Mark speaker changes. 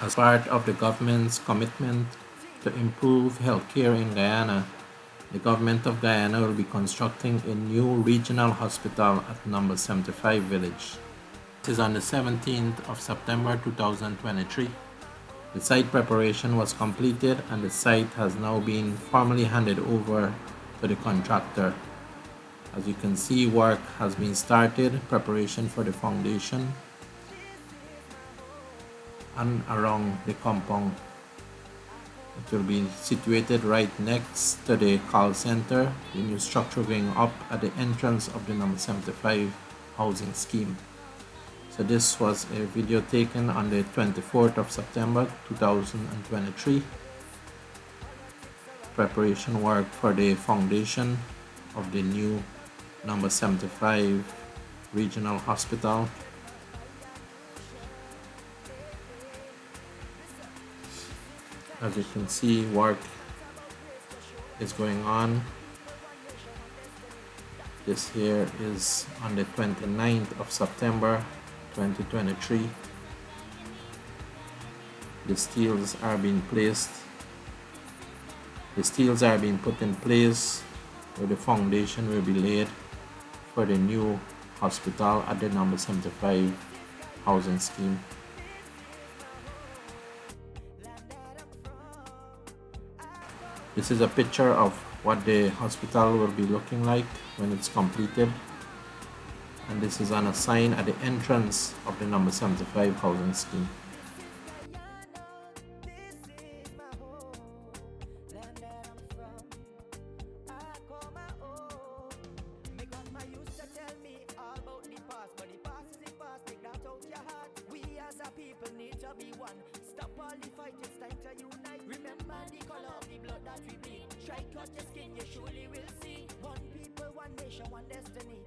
Speaker 1: As part of the government's commitment to improve healthcare in Guyana, the government of Guyana will be constructing a new regional hospital at number 75 village. This is on the 17th of September 2023. The site preparation was completed and the site has now been formally handed over to the contractor. As you can see, work has been started, preparation for the foundation and around the compound. It will be situated right next to the call center, the new structure going up at the entrance of the number 75 housing scheme. So this was a video taken on the 24th of September 2023. Preparation work for the foundation of the new number 75 regional hospital. As you can see, work is going on. This here is on the 29th of September 2023. The steels are being placed. The steels are being put in place where the foundation will be laid for the new hospital at the number 75 housing scheme. This is a picture of what the hospital will be looking like when it's completed. And this is on a sign at the entrance of the number 75 housing scheme.
Speaker 2: People need to be one. Stop all the fight, it's time to unite. Remember the color of the blood that we bleed. Strike out your skin, you surely will see. One people, one nation, one destiny.